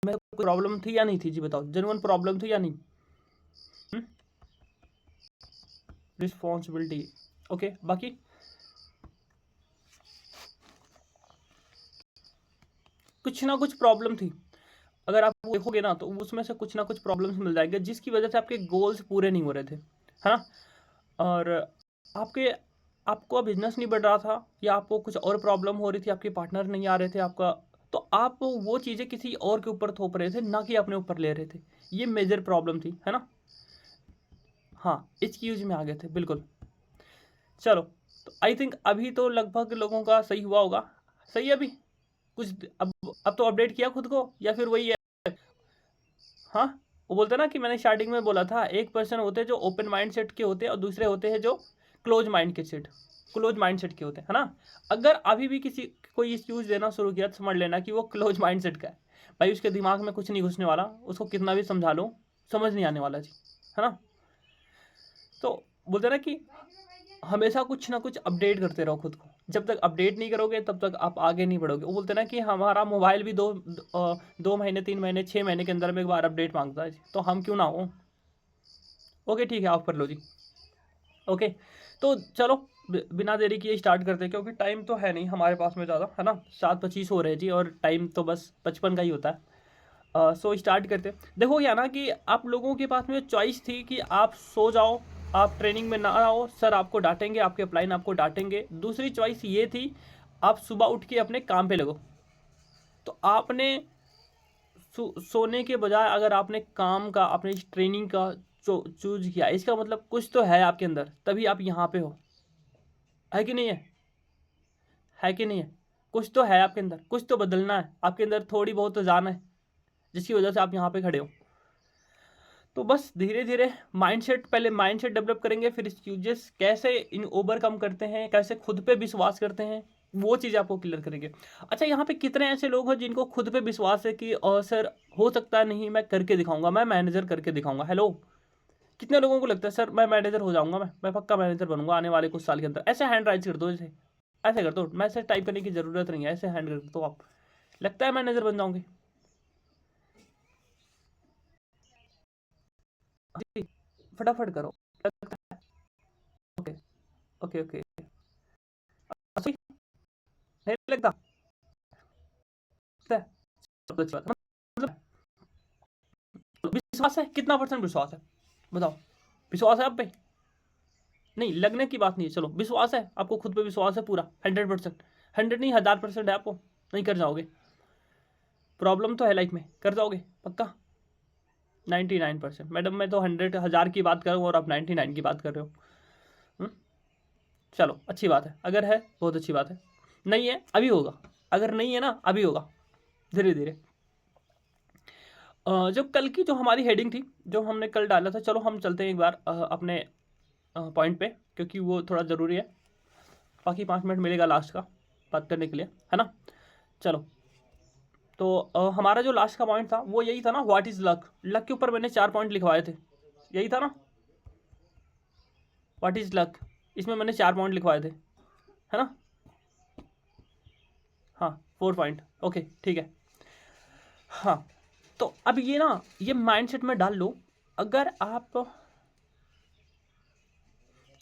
में कोई प्रॉब्लम थी या नहीं थी? जी बताओ, जेन्युइन प्रॉब्लम थी या नहीं? Responsibility, okay. बाकी कुछ ना कुछ प्रॉब्लम थी, अगर आप देखोगे ना तो उसमें से कुछ ना कुछ प्रॉब्लम्स मिल जाएंगे जिसकी वजह से आपके गोल्स पूरे नहीं हो रहे थे, है ना? और आपके आपका बिजनेस नहीं बढ़ रहा था, या आपको कुछ और प्रॉब्लम हो रही थी, आपके पार्टनर नहीं आ रहे थे आपका, तो आप वो चीज़ें किसी और के ऊपर थोप रहे थे, ना कि अपने ऊपर ले रहे थे। ये मेजर प्रॉब्लम थी, है ना? हाँ, एक्सक्यूज में आ गए थे, बिल्कुल। चलो, तो आई थिंक अभी तो लगभग लोगों का सही हुआ होगा। सही है अभी कुछ? अब तो अपडेट किया खुद को, या फिर वही है? हाँ, वो बोलते हैं ना कि मैंने स्टार्टिंग में बोला था, एक पर्सन होते हैं जो ओपन माइंड सेट के होते हैं और दूसरे होते हैं जो क्लोज माइंड सेट के होते हैं, है ना? अगर अभी भी किसी कोई एक्सक्यूज देना शुरू किया तो समझ लेना कि वो क्लोज माइंड सेट का है। भाई उसके दिमाग में कुछ नहीं घुसने वाला, उसको कितना भी समझा लो समझ नहीं आने वाला जी, है ना? तो बोलते हैं ना कि हमेशा कुछ ना कुछ अपडेट करते रहो खुद को। जब तक अपडेट नहीं करोगे तब तक आप आगे नहीं बढ़ोगे। वो बोलते हैं ना कि हमारा मोबाइल भी 2 महीने 3 महीने 6 महीने के अंदर में एक बार अपडेट मांगता है, तो हम क्यों ना हो। ओके ठीक है, ऑफ कर लो जी। ओके, तो चलो बिना देरी किए स्टार्ट करते हैं, क्योंकि टाइम तो है नहीं हमारे पास में ज़्यादा, है ना? 7:25 हो रहे हैं जी, और टाइम तो बस 55 का ही होता है। सो स्टार्ट करते हैं। देखो क्या ना कि आप लोगों के पास में चॉइस थी कि आप सो जाओ, आप ट्रेनिंग में ना आओ, सर आपको डांटेंगे, आपके अपलाइन आपको डांटेंगे। दूसरी चॉइस ये थी, आप सुबह उठ के अपने काम पे लगो। तो आपने सोने के बजाय अगर आपने काम का, अपने इस ट्रेनिंग का चूज किया, इसका मतलब कुछ तो है आपके अंदर, तभी आप यहाँ पे हो। है कि नहीं है? है कि नहीं है? कुछ तो है आपके अंदर, कुछ तो बदलना है आपके अंदर, थोड़ी बहुत तो जान है जिसकी वजह से आप यहाँ पे खड़े हो। तो बस धीरे धीरे माइंडसेट, पहले माइंडसेट डेवलप करेंगे, फिर एक्सक्यूजेस कैसे इन ओवरकम करते हैं, कैसे खुद पे विश्वास करते हैं, वो चीज़ आपको क्लियर करेंगे। अच्छा, यहाँ पे कितने ऐसे लोग हैं जिनको खुद पे विश्वास है कि सर हो सकता है, नहीं मैं करके दिखाऊंगा, मैं मैनेजर करके दिखाऊंगा। हेलो, कितने लोगों को लगता है सर मैं मैनेजर हो जाऊंगा, मैं पक्का मैनेजर बनूंगा आने वाले कुछ साल के अंदर? ऐसे हैंड राइज कर दो, जैसे ऐसे कर दो, मैसेज टाइप करने की जरूरत नहीं है, ऐसे हैंड कर दो आप। लगता है मैनेजर बन जाओगे जी? फटाफट करो। लगता है? ओके ओके ओके, सही नहीं लगता? लगता है? सब अच्छी बात है। मतलब विश्वास है, कितना परसेंट विश्वास है बताओ? विश्वास है आप पे? नहीं, लगने की बात नहीं है, चलो विश्वास है आपको, खुद पे विश्वास है पूरा 100%? 100 नहीं, 1000% है आपको? नहीं कर जाओगे? प्रॉब्लम तो है लाइफ में, कर जाओगे पक्का? 99%? मैडम मैं तो 100 1000 की बात कर रहा हूँ और आप 99 की बात कर रहे हो। हम्म? चलो अच्छी बात है, अगर है बहुत अच्छी बात है। नहीं है अभी होगा, अगर नहीं है ना अभी होगा, धीरे धीरे। जो कल की जो हमारी हेडिंग थी, जो हमने कल डाला था, चलो हम चलते हैं एक बार अपने पॉइंट पे, क्योंकि वो थोड़ा ज़रूरी है। बाकी 5 मिनट मिलेगा लास्ट का बात करने के लिए, है ना? चलो, तो हमारा जो लास्ट का पॉइंट था वो यही था ना, व्हाट इज़ लक। लक के ऊपर मैंने 4 पॉइंट लिखवाए थे, यही था ना? व्हाट इज़ लक, इसमें मैंने 4 पॉइंट लिखवाए थे, है ना? हाँ, 4 पॉइंट, ओके ठीक है। हाँ, तो अब ये ना, ये माइंडसेट में डाल लो। अगर आप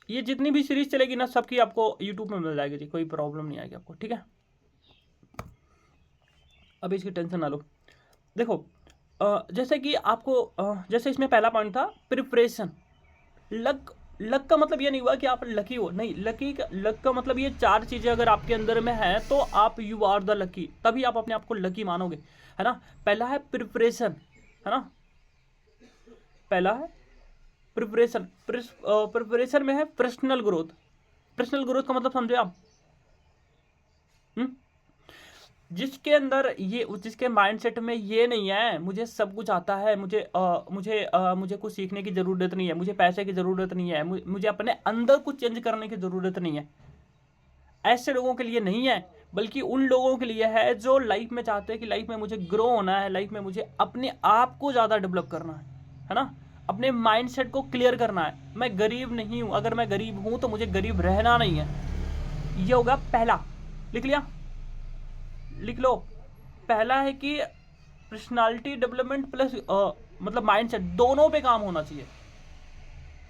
ये जितनी भी सीरीज चलेगी ना, सबकी आपको यूट्यूब में मिल जाएगी जी, कोई प्रॉब्लम नहीं आएगी आपको, ठीक है? अभी इसकी टेंशन ना लो। देखो, जैसे कि आपको जैसे इसमें पहला पॉइंट था प्रिपरेशन। लक, लक का मतलब ये नहीं हुआ कि आप लकी हो, नहीं। लक का मतलब ये 4 चीज़ें अगर आपके अंदर में है तो आप यू आर द लकी, तभी आप अपने आप को लकी मानोगे, है ना? पहला है प्रिपरेशन, है ना? पहला है प्रिपरेशन। प्रिपरेशन में है पर्सनल ग्रोथ। पर्सनल ग्रोथ का मतलब समझे आप? हम्म? जिसके अंदर ये, जिसके माइंडसेट में ये नहीं है मुझे सब कुछ आता है, मुझे कुछ सीखने की ज़रूरत नहीं है, मुझे पैसे की ज़रूरत नहीं है, मुझे अपने अंदर कुछ चेंज करने की ज़रूरत नहीं है, ऐसे लोगों के लिए नहीं है। बल्कि उन लोगों के लिए है जो लाइफ में चाहते हैं कि लाइफ में मुझे ग्रो होना है, लाइफ में मुझे अपने आप को ज़्यादा डेवलप करना है ना? अपने माइंडसेट को क्लियर करना है। मैं गरीब नहीं हूँ, अगर मैं गरीब हूँ तो मुझे गरीब रहना नहीं है। ये होगा पहला। लिख लिया? लिख लो। पहला है कि पर्सनालिटी डेवलपमेंट प्लस मतलब माइंडसेट दोनों पे काम होना चाहिए।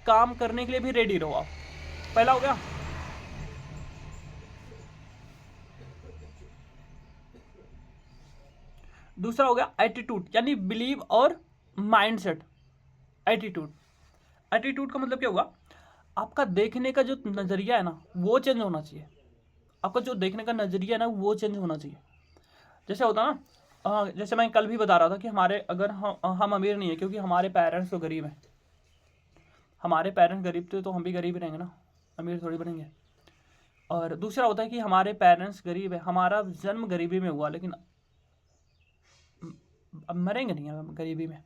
काम करने के लिए भी रेडी रहो आप। पहला हो गया। दूसरा हो गया एटीट्यूड, यानी बिलीव और माइंडसेट। एटीट्यूड, एटीट्यूड का मतलब क्या होगा, आपका देखने का जो नजरिया है ना वो चेंज होना चाहिए। आपका जो देखने का नजरिया है ना वो चेंज होना चाहिए। जैसे होता ना, जैसे मैं कल भी बता रहा था कि हमारे अगर हम अमीर नहीं है क्योंकि हमारे पेरेंट्स तो गरीब हैं। हमारे पेरेंट्स गरीब थे तो हम भी गरीब रहेंगे ना, अमीर थोड़ी बनेंगे। और दूसरा होता है कि हमारे पेरेंट्स गरीब है, हमारा जन्म गरीबी में हुआ, लेकिन अब मरेंगे नहीं हम गरीबी में।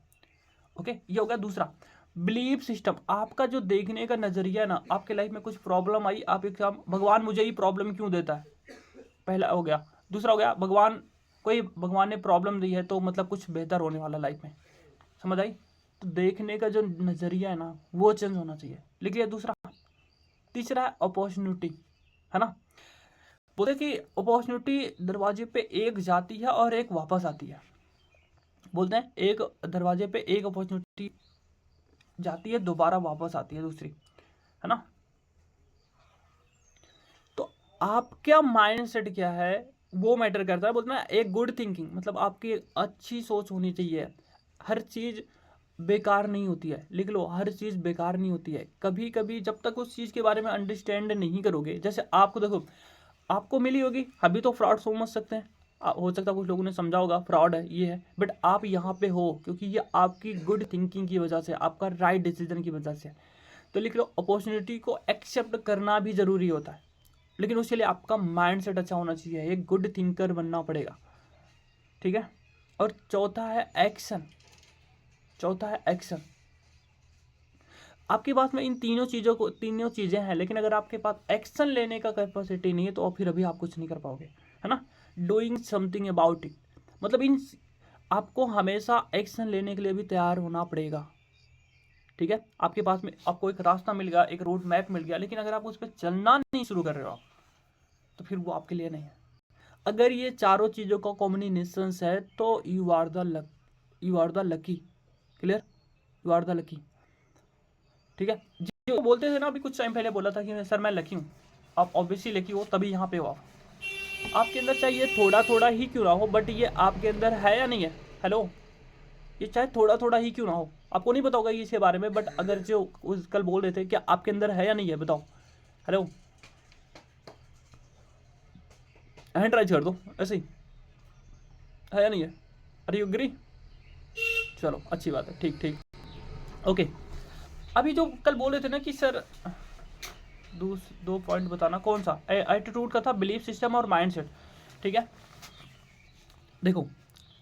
ओके, ये हो गया दूसरा। बिलीफ सिस्टम, आपका जो देखने का नजरिया ना, आपके लाइफ में कुछ प्रॉब्लम आई, आप एक भगवान मुझे ही प्रॉब्लम क्यों देता है, पहला हो गया। दूसरा हो गया भगवान ने प्रॉब्लम दी है तो मतलब कुछ बेहतर होने वाला लाइफ में, समझ आई। तो देखने का जो नजरिया है ना वो चेंज होना चाहिए, लिखिए दूसरा। तीसरा है अपॉर्चुनिटी, है ना। बोलते कि अपॉर्चुनिटी दरवाजे पे एक जाती है और एक वापस आती है। बोलते हैं एक दरवाजे पे एक अपॉर्चुनिटी जाती है, दोबारा वापस आती है दूसरी, है ना। तो आपका माइंडसेट क्या है वो मैटर करता है। बोलते हैं एक गुड थिंकिंग, मतलब आपकी अच्छी सोच होनी चाहिए। हर चीज़ बेकार नहीं होती है, लिख लो, हर चीज़ बेकार नहीं होती है। कभी कभी जब तक उस चीज़ के बारे में अंडरस्टैंड नहीं करोगे, जैसे आपको देखो, आपको मिली होगी, अभी तो फ्रॉड समझ सकते हैं, हो सकता है कुछ लोगों ने समझा होगा फ्रॉड है ये है, बट आप यहाँ पे हो क्योंकि ये आपकी गुड थिंकिंग की वजह से, आपका राइट डिसीजन की वजह से। तो लिख लो, अपॉर्चुनिटी को एक्सेप्ट करना भी ज़रूरी होता है, लेकिन उसके लिए आपका माइंड सेट अच्छा होना चाहिए, एक गुड थिंकर बनना पड़ेगा, ठीक है। और चौथा है एक्शन। चौथा है एक्शन। आपके पास में इन तीनों चीज़ें हैं, लेकिन अगर आपके पास एक्शन लेने का कैपेसिटी नहीं है तो फिर अभी आप कुछ नहीं कर पाओगे, है ना। डूइंग समथिंग अबाउट इट, मतलब इन आपको हमेशा एक्शन लेने के लिए भी तैयार होना पड़ेगा, ठीक है। आपके पास में आपको एक रास्ता मिल गया, एक रोड मैप मिल गया, लेकिन अगर आप उस पर चलना नहीं शुरू कर रहे हो तो फिर वो आपके लिए नहीं है। अगर ये चारों चीज़ों का कॉम्बिनेशन है तो you are the lucky, clear, you are the lucky, ठीक है। जो बोलते थे ना अभी कुछ टाइम पहले बोला था कि सर मैं लकी हूँ, आप ऑब्वियसली लकी हो तभी यहाँ पे हो आप। आपके अंदर चाहिए थोड़ा थोड़ा ही क्यों ना हो, बट ये आपके अंदर है या नहीं है, हेलो, ये चाहे थोड़ा थोड़ा ही क्यों ना हो, आपको नहीं पता होगा इसके बारे में, बट अगर जो उस कल बोल रहे थे क्या आपके अंदर है या नहीं है, बताओ, हेलो, हैंड राइज कर दो ऐसे ही, है या नहीं है, अरे यू एग्री, चलो अच्छी बात है, ठीक ठीक, ओके। अभी जो कल बोल रहे थे ना कि सर दो पॉइंट बताना, कौन सा, एटीट्यूड का था, बिलीफ सिस्टम और माइंडसेट, ठीक है। देखो,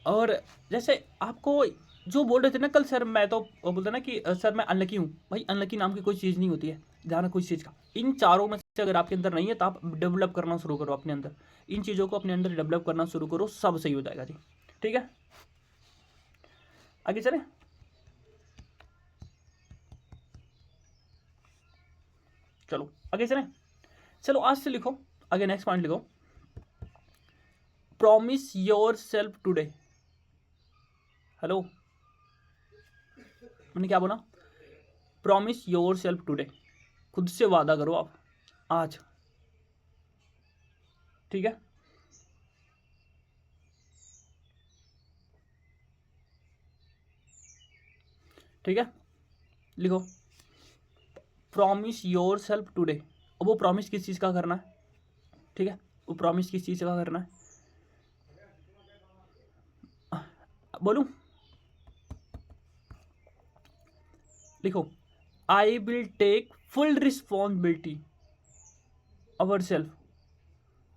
और जैसे आपको जो बोल रहे थे ना कल सर, मैं तो बोलता ना कि सर मैं अनलकी हूँ, भाई अनलकी नाम की कोई चीज़ नहीं होती है, ध्यान रखो इस चीज़ का। इन चारों में से अगर आपके अंदर नहीं है तो आप डेवलप करना शुरू करो अपने अंदर, इन चीज़ों को अपने अंदर डेवलप करना शुरू करो, सब सही हो जाएगा जी, ठीक है। आगे चले, चलो आगे चले, चलो आज से लिखो, आगे नेक्स्ट पॉइंट लिखो, promise your self today. Hello, मैंने क्या बोला, प्रॉमिस योर सेल्फ टुडे, खुद से वादा करो आप आज, ठीक है। ठीक है, लिखो, प्रॉमिस योर सेल्फ टुडे। अब वो प्रॉमिस किस चीज़ का करना है, ठीक है, वो प्रॉमिस किस चीज़ का करना है, बोलूं, लिखो, I will take full responsibility our self,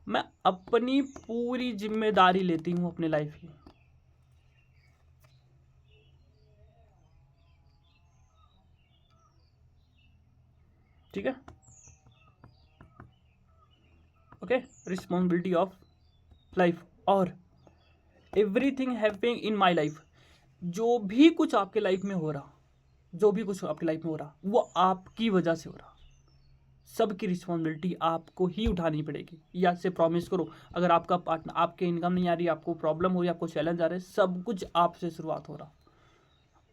मैं अपनी पूरी जिम्मेदारी लेती हूँ अपनी लाइफ की, ठीक है, ओके, रिस्पॉन्सिबिलिटी ऑफ लाइफ। और everything happening in my life, जो भी कुछ आपके लाइफ में हो रहा, जो भी कुछ आपकी लाइफ में हो रहा वो आपकी वजह से हो रहा, सबकी रिस्पॉन्सिबिलिटी आपको ही उठानी पड़ेगी। या से प्रॉमिस करो, अगर आपका पार्टनर, आपके इनकम नहीं आ रही, आपको प्रॉब्लम हो रही, आपको चैलेंज आ रहे, सब कुछ आपसे शुरुआत हो रहा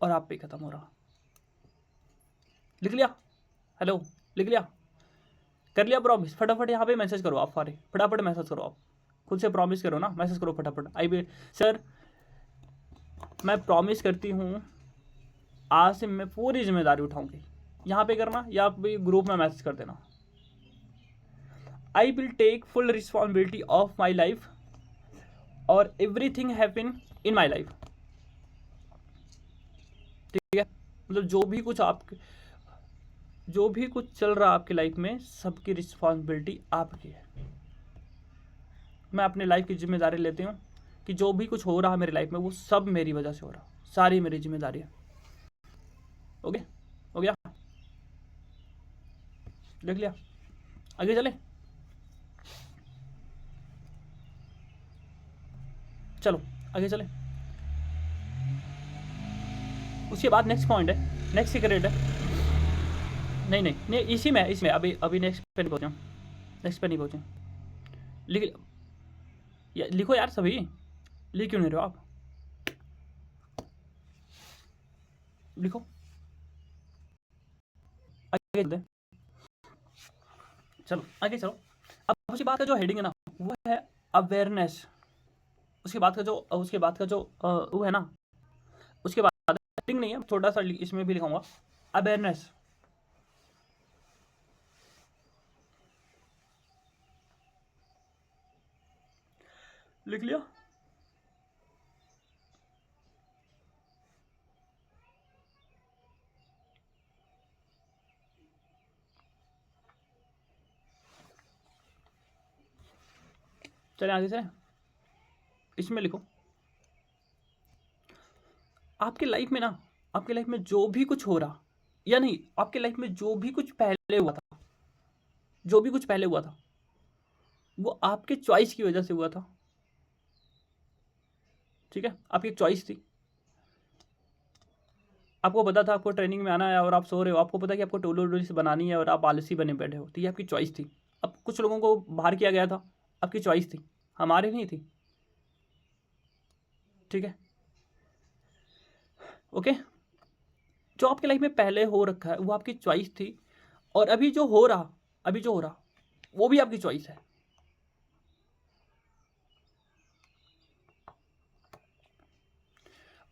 और आप पे ख़त्म हो रहा। लिख लिया? हेलो, लिख लिया? कर लिया प्रॉमिस? फटाफट यहाँ पे मैसेज करो आप सारे, फटाफट मैसेज करो, आप खुद से प्रॉमिस करो ना, मैसेज करो फटाफट। आई बी सर मैं प्रॉमिस करती हूँ आज से मैं पूरी जिम्मेदारी उठाऊंगी। यहाँ पे करना या आप ग्रुप में मैसेज कर देना। I will take full responsibility of my life और everything happen in my life. ठीक है, मतलब जो भी कुछ चल रहा है आपकी लाइफ में, सबकी रिस्पॉन्सिबिलिटी आपकी है। मैं अपनी लाइफ की जिम्मेदारी लेती हूँ कि जो भी कुछ हो रहा है मेरी लाइफ में वो सब मेरी वजह से हो रहा, सारी मेरी जिम्मेदारी है। ओके, हो गया? देख लिया? आगे चले? चलो आगे चले। उसके बाद नेक्स्ट पॉइंट है, नेक्स्ट सीक्रेट है। नहीं नहीं नहीं, इसी में अभी अभी नेक्स्ट पे नहीं पहुँचे, नेक्स्ट पे नहीं पहुँचे। लिखो यार सभी, लिख क्यों नहीं रहे हो आप? लिखो, आगे चलते, चलो आगे चलो। अब उसके बाद का जो हेडिंग है ना वो है अवेयरनेस। उसके बाद का जो वो है ना, उसके बाद हेडिंग नहीं है, छोटा सा इसमें भी लिखाऊंगा अवेयरनेस। लिख लिया? चले आगे चले, इसमें लिखो आपकी लाइफ में ना, आपकी लाइफ में जो भी कुछ हो रहा, या नहीं, आपकी लाइफ में जो भी कुछ पहले हुआ था, जो भी कुछ पहले हुआ था वो आपके चॉइस की वजह से हुआ था। ठीक है, आपकी एक चॉइस थी, आपको पता था आपको ट्रेनिंग में आना है और आप सो रहे हो, आपको पता कि आपको टोलो लिस्ट बनानी है और आप आलसी बने बैठे हो, तो ये आपकी चॉइस थी। अब कुछ लोगों को बाहर किया गया था, आपकी चॉइस थी, हमारी नहीं थी। ठीक है, ओके। जो आपकी लाइफ में पहले हो रखा है वो आपकी चॉइस थी, और अभी जो हो रहा, वो भी आपकी चॉइस है।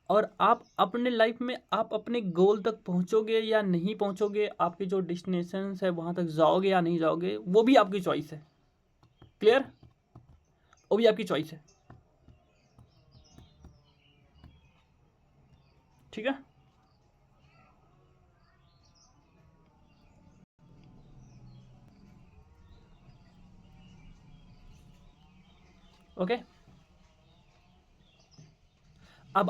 और आप अपने लाइफ में आप अपने गोल तक पहुंचोगे या नहीं पहुंचोगे, आपकी जो डेस्टिनेशन है वहां तक जाओगे या नहीं जाओगे, वो भी आपकी चॉइस है। क्लियर? वो भी आपकी चॉइस है। ठीक है, ओके। अब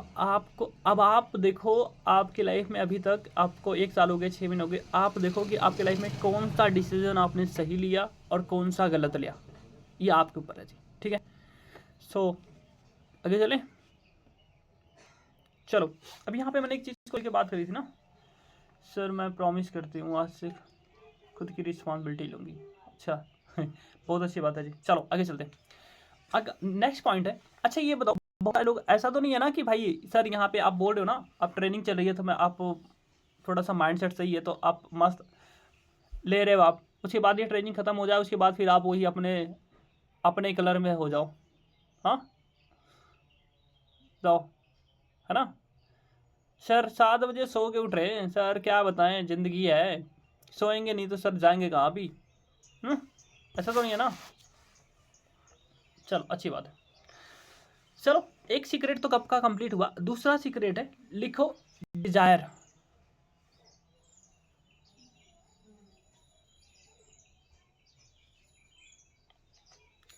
आप देखो आपकी लाइफ में, अभी तक आपको 1 साल हो गए, 6 महीने हो गए, आप देखो कि आपकी लाइफ में कौन सा डिसीजन आपने सही लिया और कौन सा गलत लिया, ये आपके ऊपर है जी। ठीक है, सो आगे चले। चलो, अब यहाँ पे मैंने एक चीज़ को लेकर बात करी थी ना, सर मैं प्रॉमिस करती हूँ आज से खुद की रिस्पॉन्सिबिलिटी लूँगी। अच्छा बहुत अच्छी बात है जी, चलो आगे चलते हैं। अगर नेक्स्ट पॉइंट है, अच्छा ये बताओ, बहुत सारे लोग, ऐसा तो नहीं है ना कि भाई सर यहाँ पे आप बोल रहे हो ना, आप ट्रेनिंग चल रही है तो मैं आप थोड़ा सा माइंडसेट सही है तो आप मस्त ले रहे हो आप, उसके बाद ये ट्रेनिंग खत्म हो जाए, उसके बाद फिर आप वही अपने अपने कलर में हो जाओ, हाँ जाओ, है ना? सर 7 बजे सो के उठ रहे हैं सर, क्या बताएं, ज़िंदगी है, सोएंगे नहीं तो सर जाएंगे कहाँ अभी? ऐसा तो नहीं है ना? चलो अच्छी बात है। चलो, एक सीक्रेट तो कब का कंप्लीट हुआ, दूसरा सीक्रेट है, लिखो डिजायर।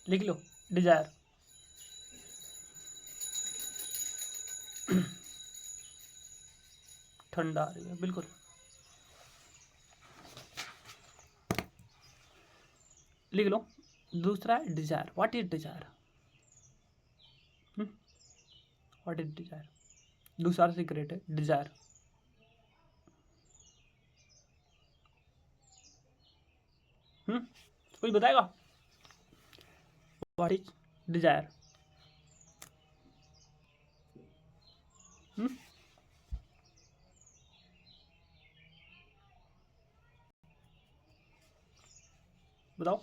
लिख लो डिजायर। ठंडा आ रही है बिल्कुल। लिख लो, दूसरा है desire. What is desire? What is desire? दूसरा सीक्रेट है डिजायर। कोई बताएगा व्हाट इज डिजायर? बताओ,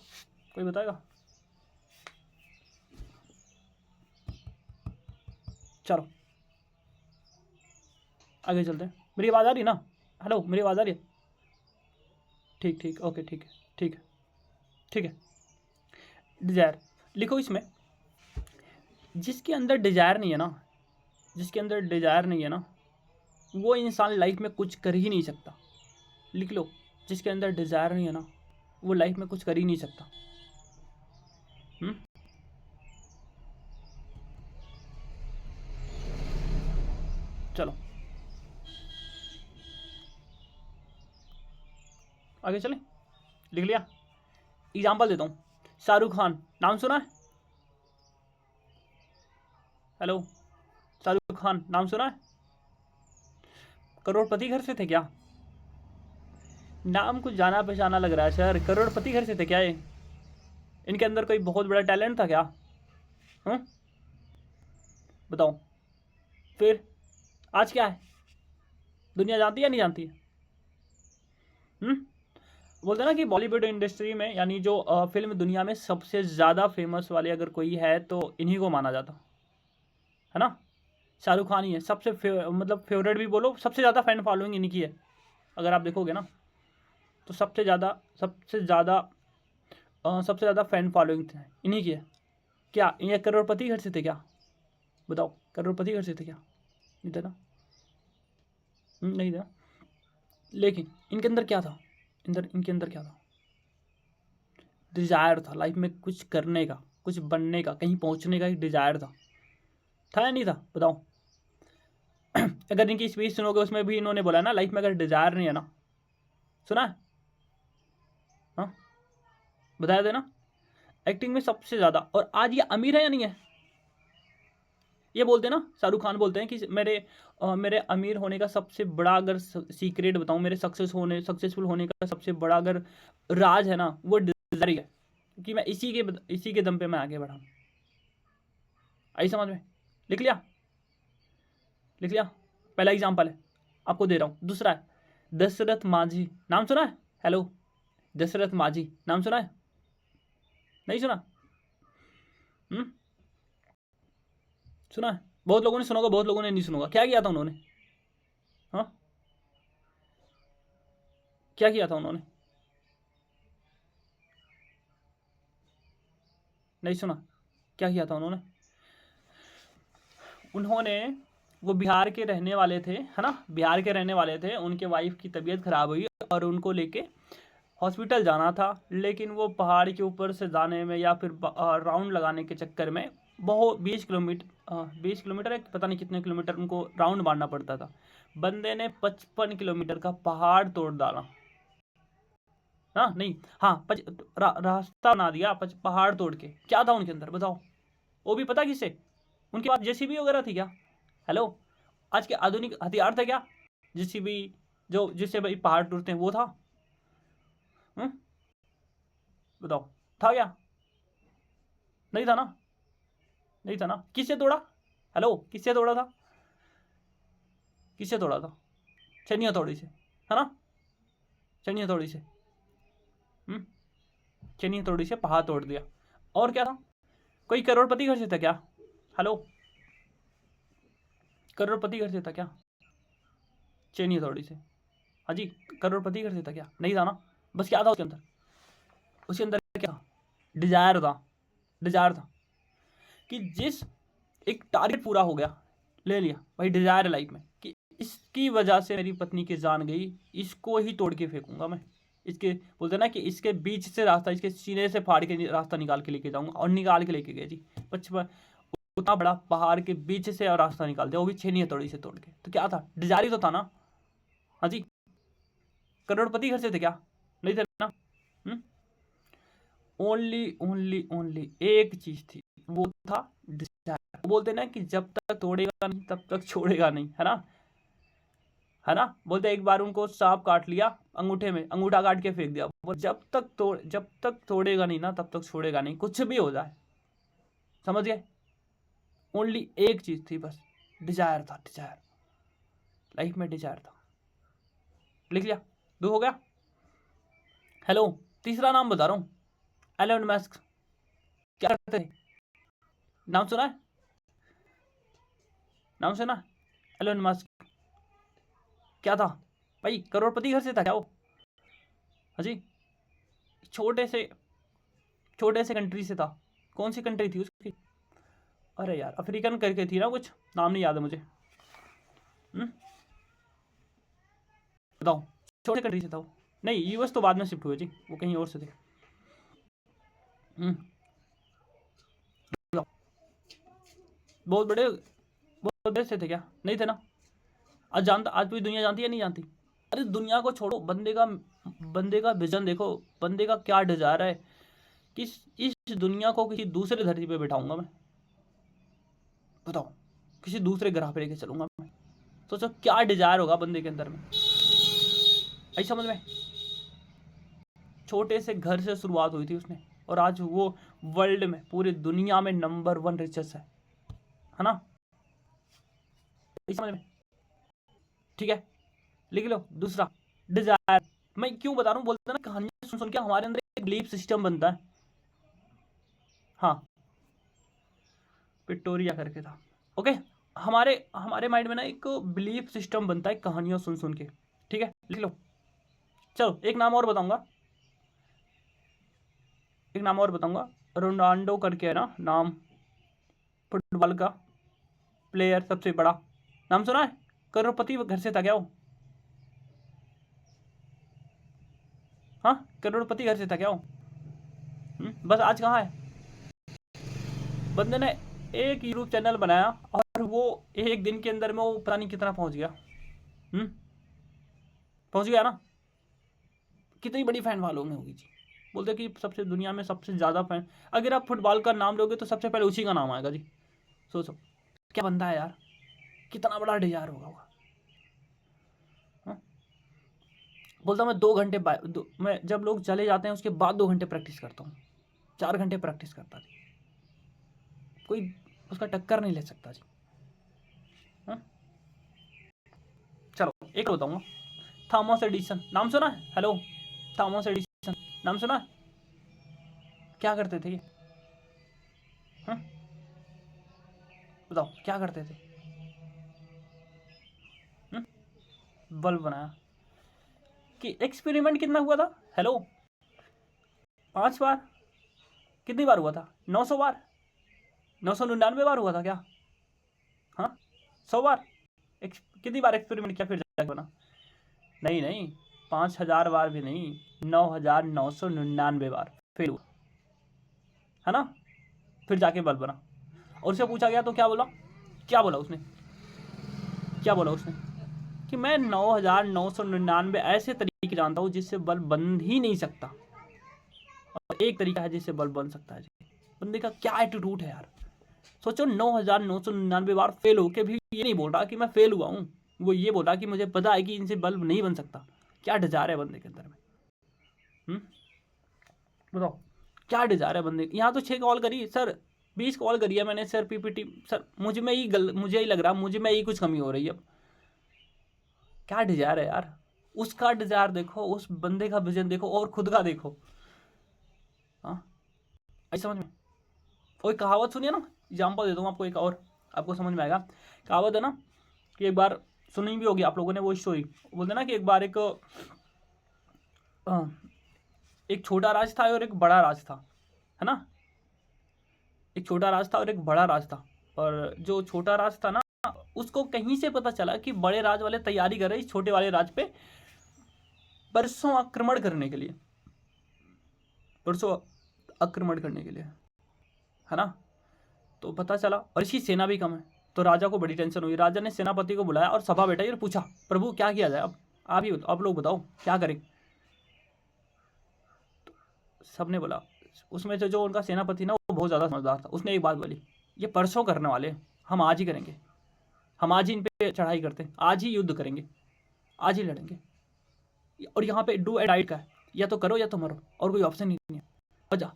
कोई बताएगा? चलो आगे चलते हैं। मेरी आवाज़ आ रही है ना? हेलो, मेरी आवाज़ आ रही है? ठीक ठीक, ओके, ठीक है, ठीक है, ठीक है। डिजायर लिखो इसमें, जिसके अंदर डिजायर नहीं है ना, जिसके अंदर डिजायर नहीं है ना, वो इंसान लाइफ में कुछ कर ही नहीं सकता। लिख लो, जिसके अंदर डिजायर नहीं है ना, वो लाइफ में कुछ कर ही नहीं सकता। चलो आगे चलें। लिख लिया? एग्जाम्पल देता हूँ। शाहरुख खान, नाम सुना है? हेलो, शाहरुख खान नाम सुना है? करोड़पति घर से थे क्या? नाम कुछ जाना पहचाना लग रहा है सर। करोड़पति घर से थे क्या ये? इनके अंदर कोई बहुत बड़ा टैलेंट था क्या? बताओ फिर। आज क्या है? दुनिया जानती है नहीं जानती है? बोलते हैं ना कि बॉलीवुड इंडस्ट्री में, यानी जो फिल्म दुनिया में सबसे ज़्यादा फेमस वाले अगर कोई है तो इन्हीं को माना जाता है ना। शाहरुख खान ही है सबसे मतलब फेवरेट भी बोलो, सबसे ज़्यादा फैन फॉलोइंग इन्हीं की है। अगर आप देखोगे ना तो सबसे ज़्यादा फैन फॉलोइंग इन्हीं की है। क्या ये करोड़पति घर से थे क्या? बताओ, करोड़पति घर से थे क्या? नहीं था ना? नहीं था। लेकिन इनके अंदर क्या था? इनके अंदर क्या था? डिजायर था लाइफ में कुछ करने का, कुछ बनने का, कहीं पहुंचने का एक डिजायर था या नहीं था? बताओ। अगर इनकी स्पीच सुनोगे उसमें भी इन्होंने बोला ना, लाइफ में अगर डिजायर नहीं है ना, सुना है? हाँ, बताया देना। एक्टिंग में सबसे ज़्यादा, और आज ये अमीर है या नहीं है? ये बोलते हैं ना, शाहरुख खान बोलते हैं कि मेरे अमीर होने का सबसे बड़ा अगर सीक्रेट बताऊं, मेरे सक्सेसफुल होने का सबसे बड़ा अगर राज है ना, वो डिजायर है कि मैं इसी के दम पे मैं आगे बढ़ा। आई समझ में? लिख लिया? लिख लिया? पहला एग्जाम्पल है, आपको दे रहा हूँ। दूसरा है दशरथ माझी, नाम सुना है? हेलो, दशरथ माझी नाम सुना है? नहीं सुना? सुना है? बहुत लोगों ने सुना होगा, बहुत लोगों ने नहीं सुना होगा। क्या किया था उन्होंने? हाँ, क्या किया था उन्होंने? नहीं सुना? क्या किया था उन्होंने? उन्होंने, वो बिहार के रहने वाले थे, है ना, बिहार के रहने वाले थे। उनके वाइफ की तबीयत खराब हुई और उनको लेके हॉस्पिटल जाना था, लेकिन वो पहाड़ के ऊपर से जाने में या फिर राउंड लगाने के चक्कर में बहुत 20 किलोमीटर है, पता नहीं कितने किलोमीटर उनको राउंड मारना पड़ता था। बंदे ने 55 किलोमीटर का पहाड़ तोड़ डाला। हाँ नहीं, हाँ रास्ता बना दिया पहाड़ तोड़ के। क्या था उनके अंदर बताओ? वो भी पता किससे? उनके पास जेसीबी वगैरह थी क्या? हेलो, आज के आधुनिक हथियार थे क्या? जेसीबी, जो जिससे भाई पहाड़ टूटते हैं, वो था? हम्म बताओ, था क्या? नहीं था ना? नहीं था ना? किससे तोड़ा? हेलो, किससे तोड़ा था? किससे तोड़ा था? छेनी हथौड़ी से, है ना? छेनी हथौड़ी से। छेनी हथौड़ी से पहाड़ तोड़ दिया। और क्या था? कोई करोड़पति घर से था क्या? हेलो, करोड़पति घर से था क्या? छेनी हथौड़ी से। हाँ जी, करोड़पति घर से था क्या? नहीं था ना? बस क्या था उसके अंदर? उसके अंदर क्या था? डिजायर था। डिजायर था कि जिस एक टारगेट पूरा हो गया, ले लिया भाई, डिजायर है लाइफ में कि इसकी वजह से मेरी पत्नी की जान गई, इसको ही तोड़ के फेंकूंगा मैं। इसके बोलते ना कि इसके बीच से रास्ता, इसके सीने से फाड़ के रास्ता निकाल के लेके जाऊंगा। और निकाल के लेके गए जी। 55 उतना बड़ा पहाड़ के बीच से और रास्ता निकाल दिया, वो भी छेनी हथौड़ी से तोड़ के। तो क्या था? डिजायर ही तो था ना। हाँ जी, करोड़पति घर से थे क्या? नहीं थे ना? ओनली ओनली ओनली एक चीज थी, वो था डिजायर। बोलते ना कि जब तक तोड़ेगा नहीं तब तक छोड़ेगा नहीं, है ना? है ना। बोलते एक बार उनको सांप काट लिया अंगूठे में, अंगूठा काट के फेंक दिया। वो जब तक तोड़ेगा नहीं ना तब तक छोड़ेगा नहीं, कुछ भी हो जाए। समझ गए। ओनली एक चीज थी बस, डिजायर था, डिजायर, लाइफ में डिजायर था। लिख लिया, 2 हो गया। हेलो, तीसरा नाम बता रहा हूं, एलन मस्क। क्या करते थे? नाम सुना है? नाम सुना? एलन मस्क क्या था भाई? करोड़पति घर से था क्या वो? हाजी, छोटे से कंट्री से था। कौन सी कंट्री थी उसकी? अरे यार, अफ्रीकन करके थी ना कुछ, नाम नहीं याद है मुझे। बताओ, छोटे कंट्री से था वो। नहीं, यूएस तो बाद में शिफ्ट हुए जी, वो कहीं और से थे। बहुत बड़े से थे क्या? नहीं थे ना। आज पूरी दुनिया जानती है, नहीं जानती? अरे दुनिया को छोड़ो, बंदे का विजन देखो, बंदे का क्या डिजायर है कि इस दुनिया को किसी दूसरे धरती पे बैठाऊंगा मैं। बताओ, किसी दूसरे ग्रह पे लेके चलूंगा मैं। सोचो क्या डिजायर होगा बंदे के अंदर में। आई समझ में? छोटे से घर से शुरुआत हुई थी उसने, और आज वो वर्ल्ड में, पूरी दुनिया में नंबर 1 रिचेस्ट है ना। समझ में? ठीक है, लिख लो दूसरा, डिजायर। मैं क्यों बता रहा हूँ, बोलते ना कहानियां सुन सुन के हमारे अंदर एक बिलीफ सिस्टम बनता है। हाँ, विक्टोरिया करके था। ओके, हमारे माइंड में ना एक बिलीफ सिस्टम बनता है कहानियां सुन सुन के। ठीक है, लिख लो। चलो एक नाम और बताऊंगा, रोनाल्डो करके है ना नाम, फुटबॉल का प्लेयर, सबसे बड़ा। नाम सुना है? करोड़पति घर से था क्या वो? हाँ, करोड़पति घर से था क्या वो? बस आज कहाँ है? बंदे ने एक यूट्यूब चैनल बनाया और वो एक दिन के अंदर में वो पता नहीं कितना पहुंच गया। पहुंच गया ना। कितनी बड़ी फैन फॉलोइंग होगी जी। बोलते कि सबसे दुनिया में सबसे ज़्यादा फैन, अगर आप फुटबॉल का नाम लोगे तो सबसे पहले उसी का नाम आएगा जी। सोचो क्या बंदा है यार, कितना बड़ा डिजायर होगा। बोलता मैं 2 घंटे मैं जब लोग चले जाते हैं उसके बाद 2 घंटे प्रैक्टिस करता हूँ, 4 घंटे प्रैक्टिस करता जी। कोई उसका टक्कर नहीं ले सकता जी। चलो एक बताऊंगा, थॉमस एडिसन। नाम सुना है? हेलो, थॉमस एडिसन नाम सुना है? क्या करते थे ये? बताओ क्या करते थे? बल्ब बनाया। कि एक्सपेरिमेंट कितना हुआ था? हेलो, 5 बार? कितनी बार हुआ था? 900 बार? 999 बार हुआ था क्या? हाँ, 100 बार? कितनी बार एक्सपेरिमेंट किया फिर जाके बना? नहीं, 5000 बार भी नहीं, 9999 बार फेल हुआ, है ना। फिर जाके बल्ब बना। और उससे पूछा गया तो क्या बोला? क्या बोला उसने कि मैं 9999 ऐसे तरीके जानता हूँ जिससे बल्ब बन ही नहीं सकता, और एक तरीका है जिससे बल्ब बन सकता है। बंदे का क्या एटीट्यूड है यार। सोचो 9999 बार फेल होके भी ये नहीं बोल रहा कि मैं फेल हुआ हूँ, वो ये बोल रहा कि मुझे पता है कि इनसे बल्ब नहीं बन सकता। क्या डिजायर है बंदे के अंदर में। बताओ क्या डिजायर है बंदे। यहाँ तो 6 कॉल करी सर, 20 कॉल करी है मैंने सर, पीपीटी सर, मुझे ही लग रहा, मुझे में ही कुछ कमी हो रही है अब। क्या डिजायर है यार, उसका डिजायर देखो, उस बंदे का विजन देखो, और खुद का देखो। हाँ, ऐसे समझ में। कोई कहावत सुनिए ना, एग्जाम्पल देता हूँ आपको एक और, आपको समझ में आएगा। कहावत है ना कि एक बार सुनी भी होगी आप लोगों ने वो स्टोरी। बोलते ना कि एक बार एक छोटा राज था और एक बड़ा राज था, है ना। एक छोटा राज था और एक बड़ा राज था। और जो छोटा राज था ना, उसको कहीं से पता चला कि बड़े राज वाले तैयारी कर रहे हैं छोटे वाले राज पे परसों आक्रमण करने के लिए, है ना। तो पता चला, और इसकी सेना भी कम है, तो राजा को बड़ी टेंशन हुई। राजा ने सेनापति को बुलाया और सभा बैठाई और पूछा, प्रभु क्या किया जाए अब, आप लोग बताओ क्या करें। तो सबने बोला, उसमें से जो उनका सेनापति ना वो बहुत ज़्यादा समझदार था, उसने एक बात बोली, ये परसों करने वाले, हम आज ही करेंगे, हम आज ही इन पे चढ़ाई करते हैं, आज ही युद्ध करेंगे। आज ही लड़ेंगे। और यहाँ पे डू एंड डाई का है, या तो करो या तो मरो, और कोई ऑप्शन ही नहीं है। वजह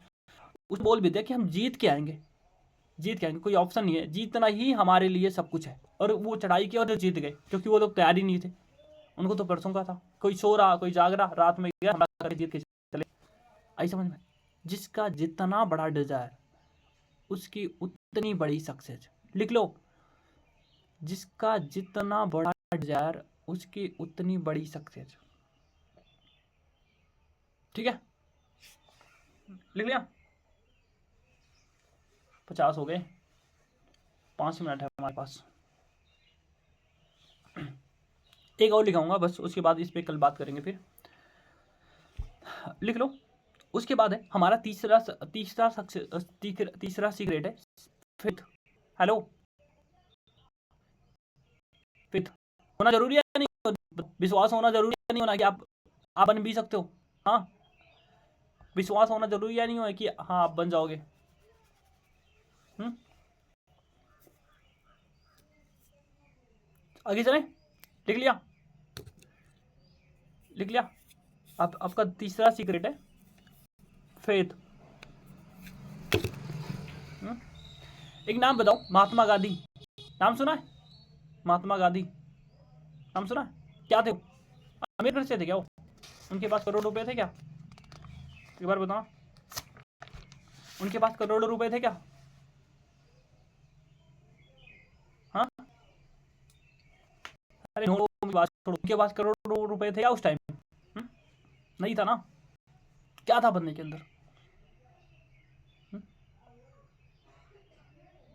उस बोल भी दिया कि हम जीत के आएंगे, जीत के आएंगे, कोई ऑप्शन नहीं है, जीतना ही हमारे लिए सब कुछ है। और वो चढ़ाई की और जीत गए, क्योंकि वो लोग तैयार ही नहीं थे, उनको तो परसों का था। कोई सो रहा, कोई जाग रहा, रात में गया हमला करके जीत के चले। आई समझ में? जिसका जितना बड़ा डिजायर उसकी उतनी बड़ी सक्सेस। लिख लो, जिसका जितना बड़ा डिजायर उसकी उतनी बड़ी सक्सेस। ठीक है, लिख लिया? 50 हो गए, 5 मिनट है हमारे पास। एक और लिखाऊंगा बस, उसके बाद इस पे कल बात करेंगे। फिर लिख लो। उसके बाद है हमारा तीसरा सीक्रेट है फिफ्थ। हेलो, फिफ्थ होना जरूरी है नहीं? विश्वास होना जरूरी है नहीं होना कि आप बन भी सकते हो? हाँ, विश्वास होना जरूरी है नहीं हो कि हाँ आप बन जाओगे? आगे चलें? लिख लिया? लिख लिया? आपका तीसरा सीक्रेट है फेथ। एक नाम बताओ, महात्मा गांधी, नाम सुना है? महात्मा गांधी नाम सुना है? क्या थे? अमीर घर से थे क्या वो? उनके पास करोड़ रुपए थे क्या? एक बार बताओ, उनके पास करोड़ रुपए थे क्या? हाँ, अरे बात छोड़ो, उनके पास करोड़ रुपए थे क्या उस टाइम? नहीं था ना। क्या था बंदे के अंदर?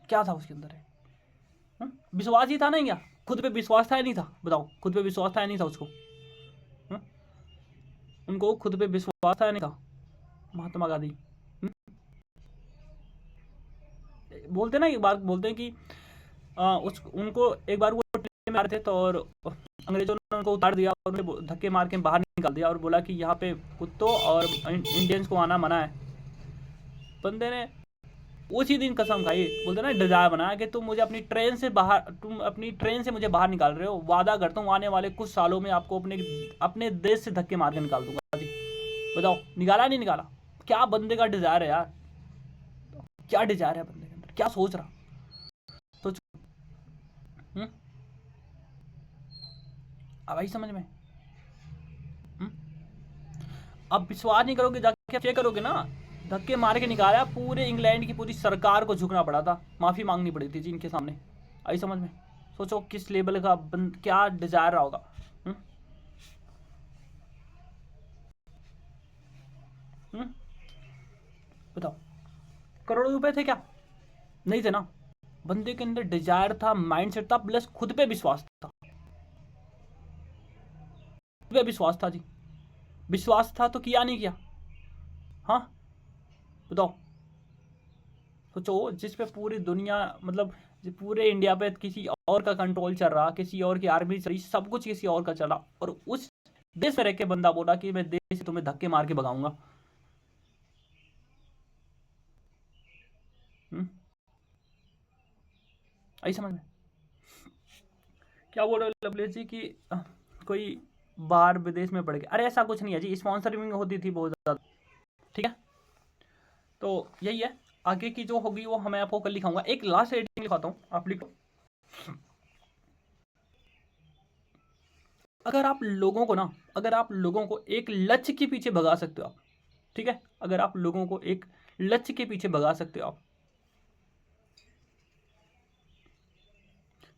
क्या था उसके अंदर? है विश्वास ही था नहीं क्या? खुद पे विश्वास था या नहीं था? बताओ, खुद पे विश्वास था या नहीं था उसको? उनको खुद पे विश्वास था या नहीं था? महात्मा गांधी बोलते ना, एक बार बोलते हैं कि उनको एक बार वो ट्रेन में आ रहे थे, तो और अंग्रेजों ने उनको उतार दिया और उन्हें धक्के मार के बाहर निकाल दिया और बोला कि यहाँ पे कुत्तों और इंडियंस को आना मना है। बंदे ने उसी दिन कसम खाई, बोलते ना डिजायर बनाया कि तुम अपनी ट्रेन से मुझे बाहर निकाल रहे हो, वादा करता हूँ आने वाले कुछ सालों में आपको अपने देश से धक्के मार के निकाल दूंगा जी। बताओ, निकाला नहीं निकाला? क्या बंदे का डिजायर है यार, क्या डिजायर है बंदे के अंदर, क्या सोच रहा? सोच। अब आई समझ में? अब विश्वास नहीं करोगे, जाके चेक करोगे ना, धक्के मार के निकाला, पूरे इंग्लैंड की पूरी सरकार को झुकना पड़ा था, माफी मांगनी पड़ी थी जी इनके सामने। आई समझ में? सोचो किस लेवल का क्या डिजायर रहा होगा। बताओ, करोड़ों रुपए थे क्या? नहीं थे ना। बंदे के अंदर डिजायर था, माइंडसेट था, प्लस खुद पे विश्वास था। खुद पे विश्वास था जी। विश्वास था तो किया नहीं किया? हाँ, बताओ। सोचो, जिस पे पूरी दुनिया, मतलब पूरे इंडिया पे किसी और का कंट्रोल चल रहा, किसी और की आर्मी चल रही, सब कुछ किसी और का चला, और उस देश में रह के बंदा बोला कि मैं देश से तुम्हें धक्के मार के भगाऊंगा। आई समझ में? क्या बोल रहे हो लवलेश जी कि कोई बाहर विदेश में पड़ गया? अरे ऐसा कुछ नहीं है जी, स्पॉन्सरिंग होती थी बहुत ज़्यादा। ठीक है, तो यही है। आगे की जो होगी वो मैं आपको कल लिखाऊंगा। एक लास्ट रेटिंग लिखाता हूँ, आप लिखो। अगर आप लोगों को एक लक्ष्य के पीछे भगा सकते हो आप, ठीक है, अगर आप लोगों को एक लक्ष्य के पीछे भगा सकते हो आप,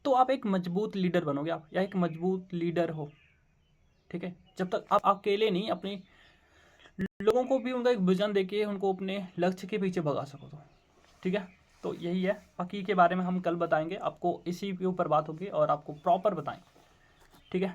तो आप एक मजबूत लीडर बनोगे, आप या एक मजबूत लीडर हो। ठीक है, जब तक आप अकेले नहीं अपने लोगों को भी उनका एक विजन देके उनको अपने लक्ष्य के पीछे भगा सको तो। ठीक है, तो यही है। बाकी के बारे में हम कल बताएंगे आपको, इसी के ऊपर बात होगी और आपको प्रॉपर बताएंगे। ठीक है।